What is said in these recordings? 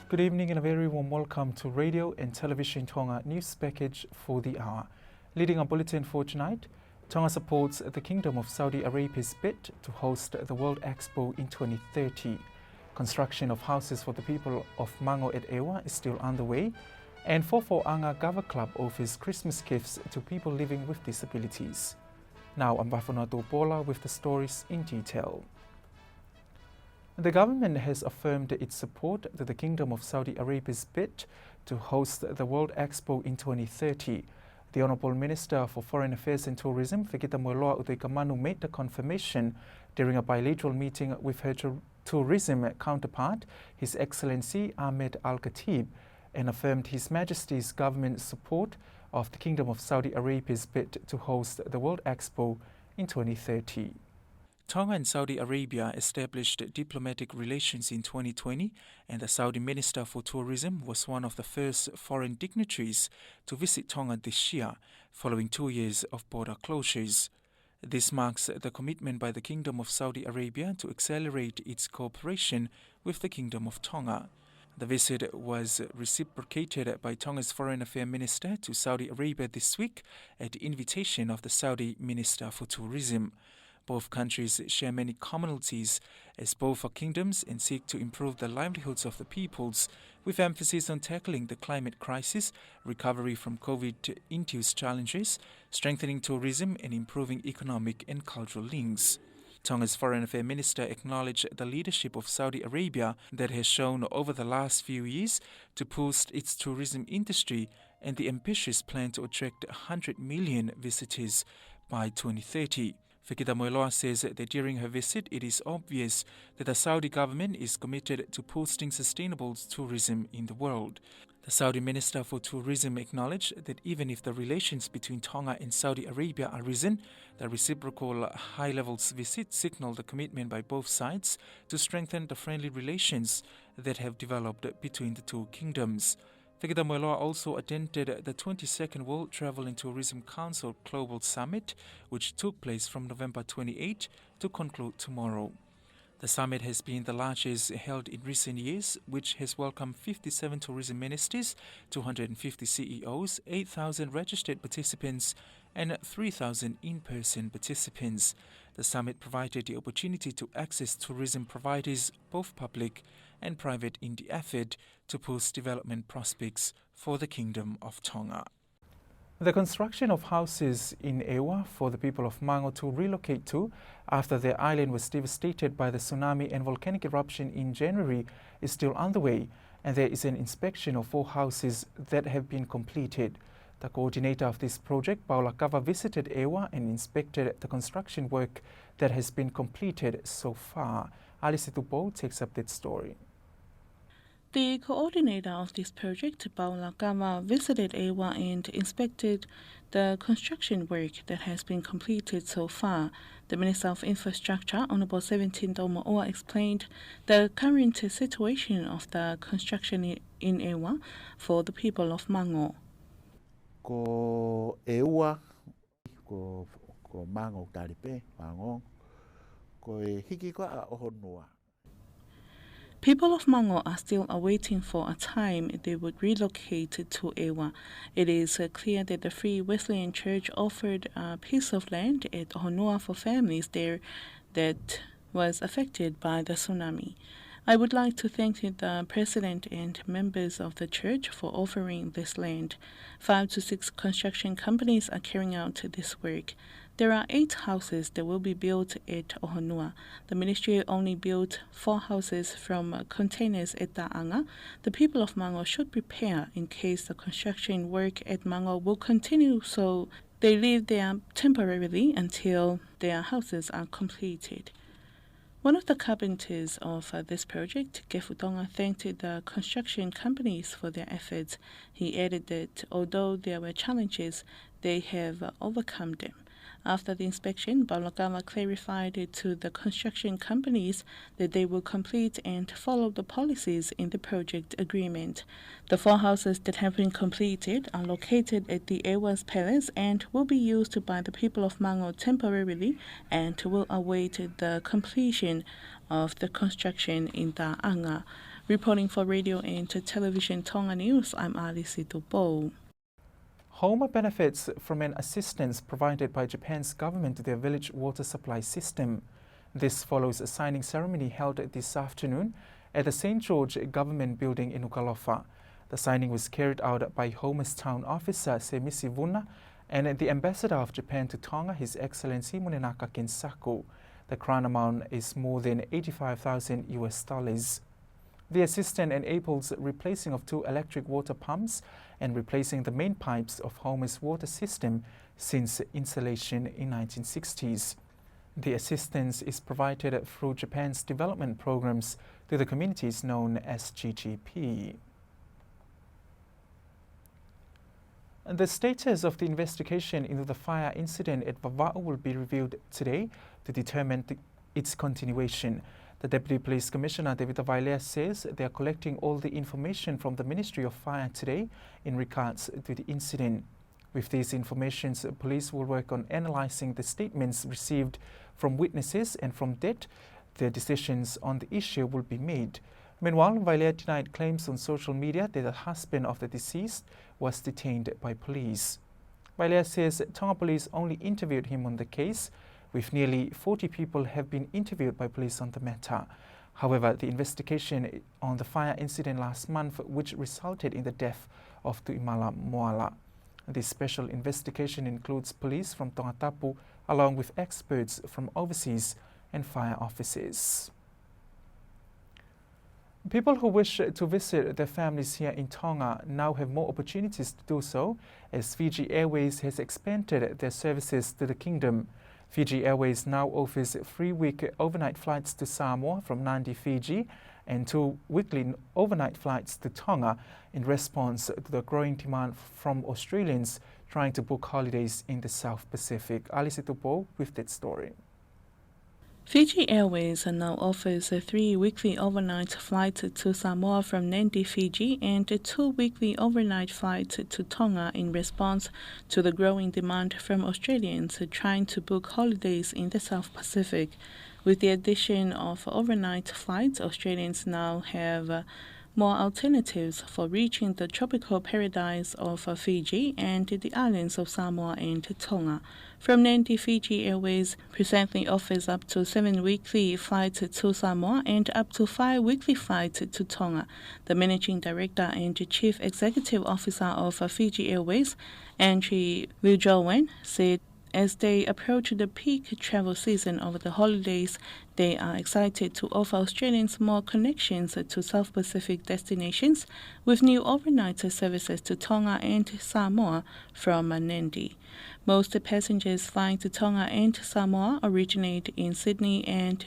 Good evening and a very warm welcome to Radio and Television Tonga News Package for the hour. Leading our bulletin for tonight, Tonga supports the Kingdom of Saudi Arabia's bid to host the World Expo in 2030. Construction of houses for the people of Mango at Ewa is still underway, and Anga Gava Club offers Christmas gifts to people living with disabilities. Now I'm Paula with the stories in detail. The government has affirmed its support to the Kingdom of Saudi Arabia's bid to host the World Expo in 2030. The Honourable Minister for Foreign Affairs and Tourism, Moimoi, made the confirmation during a bilateral meeting with her tourism counterpart, His Excellency Ahmed Al-Khatib, and affirmed His Majesty's government's support of the Kingdom of Saudi Arabia's bid to host the World Expo in 2030. Tonga and Saudi Arabia established diplomatic relations in 2020, and the Saudi Minister for Tourism was one of the first foreign dignitaries to visit Tonga this year, following 2 years of border closures. This marks the commitment by the Kingdom of Saudi Arabia to accelerate its cooperation with the Kingdom of Tonga. The visit was reciprocated by Tonga's Foreign Affairs Minister to Saudi Arabia this week at the invitation of the Saudi Minister for Tourism. Both countries share many commonalities as both are kingdoms and seek to improve the livelihoods of the peoples, with emphasis on tackling the climate crisis, recovery from COVID-induced challenges, strengthening tourism and improving economic and cultural links. Tonga's Foreign Affairs Minister acknowledged the leadership of Saudi Arabia that has shown over the last few years to boost its tourism industry and the ambitious plan to attract 100 million visitors by 2030. Moimoi says that during her visit, it is obvious that the Saudi government is committed to boosting sustainable tourism in the world. The Saudi Minister for Tourism acknowledged that even if the relations between Tonga and Saudi Arabia are risen, the reciprocal high-levels visit signaled the commitment by both sides to strengthen the friendly relations that have developed between the two kingdoms. Moimoi also attended the 22nd World Travel and Tourism Council Global Summit, which took place from November 28 to conclude tomorrow. The summit has been the largest held in recent years, which has welcomed 57 tourism ministers, 250 CEOs, 8,000 registered participants, and 3,000 in-person participants. The summit provided the opportunity to access tourism providers, both public and private, in the effort to boost development prospects for the Kingdom of Tonga. The construction of houses in Ewa for the people of Mango to relocate to after their island was devastated by the tsunami and volcanic eruption in January is still underway, and there is an inspection of 4 houses that have been completed. The coordinator of this project, Paula, visited Ewa and inspected the construction work that has been completed so far. Alice Tupo takes up that story. The coordinator of this project, Paula, visited Ewa and inspected the construction work that has been completed so far. The Minister of Infrastructure, Honourable 17 Domo'oa, explained the current situation of the construction in Ewa for the people of Mango. Ko Ewa, ko Mango taripe, Mango, ko hiki ko a ohonua. People of Mango are still awaiting for a time they would relocate to Ewa. It is clear that the Free Wesleyan Church offered a piece of land at Honua for families there that was affected by the tsunami. I would like to thank the President and members of the church for offering this land. 5 to 6 construction companies are carrying out this work. There are 8 houses that will be built at Ohonua. The ministry only built 4 houses from containers at Ta'anga. The people of Mango should prepare in case the construction work at Mango will continue, so they live there temporarily until their houses are completed. One of the carpenters of this project, Kefutonga, thanked the construction companies for their efforts. He added that although there were challenges, they have overcome them. After the inspection, Paula clarified to the construction companies that they will complete and follow the policies in the project agreement. The 4 houses that have been completed are located at the Ewa's Palace and will be used by the people of Mango temporarily and will await the completion of the construction in Ta'anga. Reporting for Radio and Television Tonga News, I'm Alice Tupo. Homa benefits from an assistance provided by Japan's government to their village water supply system. This follows a signing ceremony held this afternoon at the St. George Government Building in Nuku'alofa. The signing was carried out by Homa's town officer Semisi Vuna and the ambassador of Japan to Tonga, His Excellency Munenaka Kensaku. The crown amount is more than $85,000. The assistance enables replacing of 2 electric water pumps and replacing the main pipes of Homa's water system since installation in 1960s. The assistance is provided through Japan's development programs to the communities known as GGP. The status of the investigation into the fire incident at Vava'u will be reviewed today to determine its continuation. The Deputy Police Commissioner, David Vailea, says they are collecting all the information from the Ministry of Fire today in regards to the incident. With these informations, police will work on analysing the statements received from witnesses, and from that, the decisions on the issue will be made. Meanwhile, Vailea denied claims on social media that the husband of the deceased was detained by police. Vailea says Tonga police only interviewed him on the case, with nearly 40 people have been interviewed by police on the matter. However, the investigation on the fire incident last month, which resulted in the death of Tuimala Moala. This special investigation includes police from Tongatapu along with experts from overseas and fire offices. People who wish to visit their families here in Tonga now have more opportunities to do so, as Fiji Airways has expanded their services to the kingdom. Fiji Airways now offers 3-week overnight flights to Samoa from Nandi, Fiji, and 2 weekly overnight flights to Tonga in response to the growing demand from Australians trying to book holidays in the South Pacific. Alice Tupo with that story. Fiji Airways now offers 3 weekly overnight flights to Samoa from Nandi, Fiji, and 2 weekly overnight flights to Tonga in response to the growing demand from Australians trying to book holidays in the South Pacific. With the addition of overnight flights, Australians now have more alternatives for reaching the tropical paradise of Fiji and the islands of Samoa and Tonga. From Nandi, Fiji Airways presently offers up to 7 weekly flights to Samoa and up to 5 weekly flights to Tonga. The Managing Director and Chief Executive Officer of Fiji Airways, Andrew Wiljowen, said as they approach the peak travel season over the holidays, they are excited to offer Australians more connections to South Pacific destinations with new overnight services to Tonga and Samoa from Nandi. Most passengers flying to Tonga and Samoa originate in Sydney, and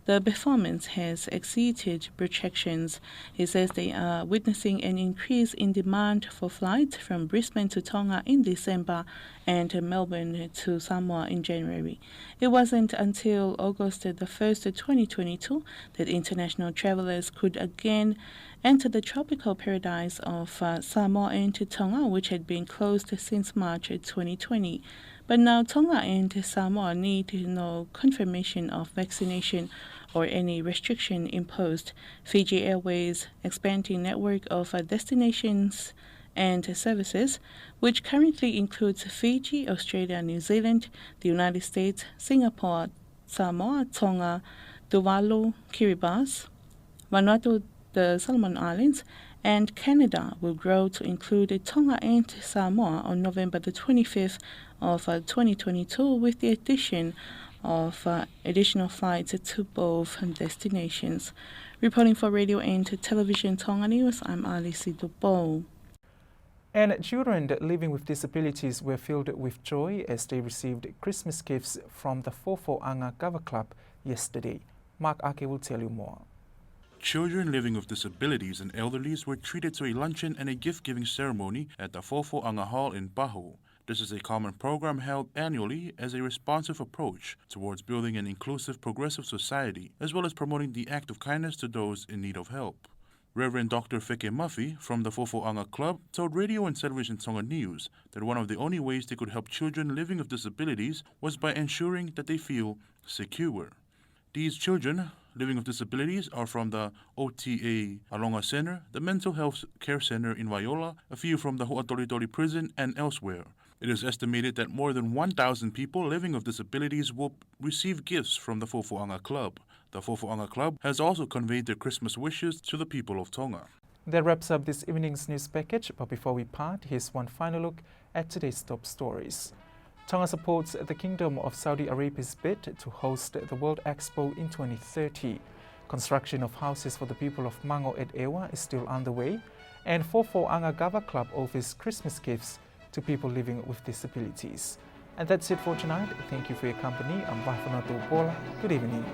the performance has exceeded projections. He says they are witnessing an increase in demand for flights from Brisbane to Tonga in December and Melbourne to Samoa in January. It wasn't until August the 1st, 2022 that international travelers could again enter the tropical paradise of Samoa and Tonga, which had been closed since March 2020. But now Tonga and Samoa need no confirmation of vaccination or any restriction imposed. Fiji Airways' expanding network of destinations and services, which currently includes Fiji, Australia, New Zealand, the United States, Singapore, Samoa, Tonga, Tuvalu, Kiribati, Vanuatu, the Solomon Islands, and Canada, will grow to include Tonga and Samoa on November the 25th of 2022, with the addition of additional flights to both destinations. Reporting for Radio and Television Tonga News, I'm Alice Tupo. And children living with disabilities were filled with joy as they received Christmas gifts from the Fofo'anga Gava Club yesterday. Mark Ake will tell you more. Children living with disabilities and elderlies were treated to a luncheon and a gift-giving ceremony at the Fofo'anga Hall in Pahu. This is a common program held annually as a responsive approach towards building an inclusive, progressive society, as well as promoting the act of kindness to those in need of help. Reverend Dr. Feke Muffy from the Fofo'anga Club told Radio and Television Tonga News that one of the only ways they could help children living with disabilities was by ensuring that they feel secure. These children, living with disabilities are from the OTA Alonga Center, the Mental Health Care Center in Viola, a few from the Ho'atoritori Prison, and elsewhere. It is estimated that more than 1,000 people living with disabilities will receive gifts from the Fofo'anga Club. The Fofo'anga Club has also conveyed their Christmas wishes to the people of Tonga. That wraps up this evening's news package, but before we part, here's one final look at today's top stories. Tonga supports the Kingdom of Saudi Arabia's bid to host the World Expo in 2030. Construction of houses for the people of Mango at Ewa is still underway, and Fofo'anga Gava Club offers Christmas gifts to people living with disabilities. And that's it for tonight. Thank you for your company. I'm Paula. Good evening.